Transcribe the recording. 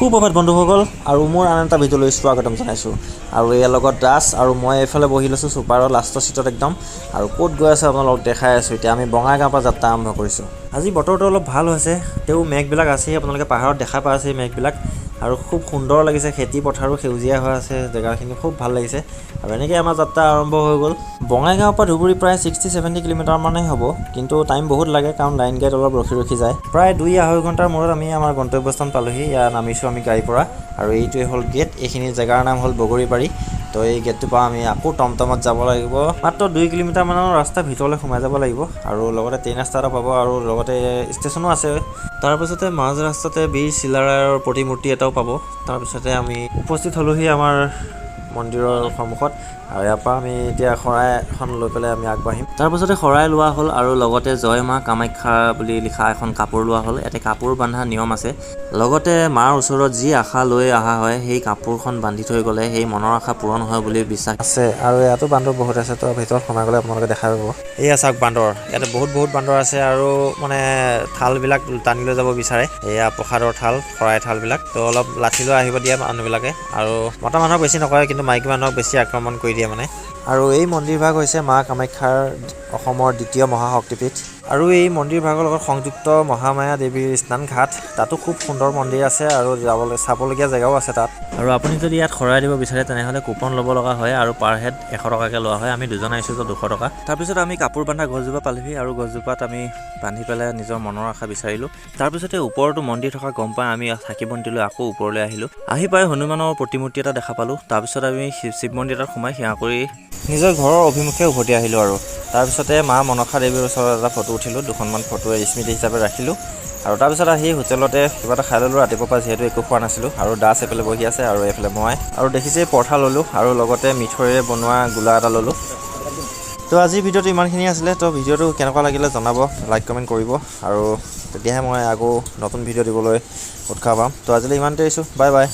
সুপ্ৰভাত বন্ধুসকল আৰু মোৰ আন এটা ভিডিঅ'লৈ স্বাগতম জনাইছোঁ আৰু ইয়াৰ লগত দাস আৰু মই এইফালে বহি লৈছোঁ ছুপাৰৰ লাষ্টৰ চিটত একদম আৰু ক'ত গৈ আছে আপোনালোকক দেখাই আছোঁ। এতিয়া আমি বঙাইগাঁৱৰ পৰা যাত্ৰা আৰম্ভ কৰিছোঁ। আজি বতৰটো অলপ ভাল হৈছে, তেও মেঘবিলাক আছেই, আপোনালোকে পাহাৰত দেখা পাই আছে মেঘবিলাক আৰু খুব সুন্দৰ লাগিছে। খেতি পথাৰো সেউজীয়া হৈ আছে, জেগাখিনি খুব ভাল লাগিছে আৰু এনেকৈ আমাৰ যাত্ৰা আৰম্ভ হৈ গ'ল। বঙাইগাঁৱৰ পৰা ধুবুৰী প্ৰায় 60-70 কিলোমিটাৰ মানে হ'ব, কিন্তু টাইম বহুত লাগে কাৰণ লাইন গাড়ীত অলপ ৰখি যায়। প্ৰায় 2-2.5 ঘণ্টাৰ মূৰত আমি আমাৰ গন্তব্যস্থান পালোহি। ইয়াত নামিছোঁ আমি গাড়ীৰ পৰা আৰু এইটোৱে হ'ল গেট। এইখিনি জেগাৰ নাম হ'ল বগৰীবাৰী। তো এই গেটটোৰ পৰা আমি আকৌ টমটমত যাব লাগিব। মাত্ৰ 2 কিলোমিটাৰমানৰ ৰাস্তা ভিতৰলৈ সোমাই যাব লাগিব আৰু লগতে ট্ৰেইন ৰাস্তা এটা পাব আৰু লগতে ষ্টেচনো আছে। তাৰপিছতে মাজ ৰাস্তাতে বীৰ চিলাৰায়ৰ প্ৰতিমূৰ্তি এটাও পাব। তাৰপিছতে আমি উপস্থিত হ'লোহি আমাৰ মন্দিৰৰ সন্মুখত আৰু ইয়াৰ পৰা আমি এতিয়া শৰাই এখন লৈ পেলাই আমি আগবাঢ়িম। তাৰপিছতে শৰাই লোৱা হ'ল আৰু লগতে জয় মা কামাখ্যা বুলি লিখা এখন কাপোৰ লোৱা হ'ল। ইয়াতে কাপোৰ বন্ধা নিয়ম আছে। লগতে মাৰ ওচৰত যি আশা লৈ অহা হয় সেই কাপোৰখন বান্ধি থৈ গ'লে সেই মনৰ আশা পূৰণ হয় বুলি বিশ্বাস আছে। আৰু ইয়াতো বান্দৰ বহুত আছে, তো ভিতৰত সোমাই গ'লে আপোনালোকে দেখা পাব। এয়া চাওক বান্দৰ, ইয়াতে বহুত বান্দৰ আছে আৰু মানে থালবিলাক টানি লৈ যাব বিচাৰে। এয়া প্ৰসাদৰ থাল, শৰাই থালবিলাক। তো অলপ লাঠি লৈ আহিব দিয়ে মানুহবিলাকে আৰু মতা মানুহক বেছি নকৰে, কিন্তু মাইকী মানুহক বেছি আক্ৰমণ কৰি দিয়ে মানে। আৰু এই মন্দিৰভাগ হৈছে মা কামাখ্যাৰ অসমৰ দ্বিতীয় মহাশক্তিপীঠ আৰু এই মন্দিৰভাগৰ লগত সংযুক্ত মহামায়া দেৱীৰ স্নান ঘাট। তাতো খুব সুন্দৰ মন্দিৰ আছে আৰু চাবলগীয়া জেগাও আছে তাত। আৰু আপুনি যদি ইয়াত শৰাই দিব বিচাৰে তেনেহ'লে কুপন ল'ব লগা হয় আৰু পাৰ হেড 100 টকাকৈ লোৱা হয়। আমি দুজন আহিছোঁ তো 200 টকা। তাৰপিছত আমি কাপোৰ বান্ধা গছজোপা পালোহি আৰু গছজোপাত আমি বান্ধি পেলাই নিজৰ মনৰ আশা বিচাৰিলোঁ। তাৰপিছতে ওপৰতো মন্দিৰ থকা গম পাই আমি চাকি বন্তি লৈ আকৌ ওপৰলৈ আহিলোঁ। আহি পাই হনুমানৰ প্ৰতিমূৰ্তি এটা দেখা পালোঁ। তাৰপিছত আমি শিৱ মন্দিৰ এটাত সোমাই সেৱা কৰি নিজৰ ঘৰৰ অভিমুখে উভতি আহিলোঁ আৰু তাৰপিছতে মা মনসা দেৱীৰ ওচৰত এটা ফটো উঠিলোঁ। 2খনমান ফটো স্মৃতি হিচাপে ৰাখিলোঁ আৰু তাৰপিছত আহি হোটেলতে কিবা এটা খাই ল'লোঁ। ৰাতিপুৱাৰ পৰা যিহেতু একো খোৱা নাছিলোঁ আৰু দাস এইফালে বহি আছে আৰু এইফালে মই আৰু দেখিছে পৰঠা ল'লোঁ আৰু লগতে মিঠৈৰে বনোৱা গোলা এটা ল'লোঁ। তো আজিৰ ভিডিঅ'টো ইমানখিনি আছিলে। তো ভিডিঅ'টো কেনেকুৱা লাগিলে জনাব, লাইক কমেণ্ট কৰিব আৰু তেতিয়াহে মই আকৌ নতুন ভিডিঅ' দিবলৈ উৎসাহ পাম। তো আজিলৈ ইমানতে আহিছোঁ। Bye bye.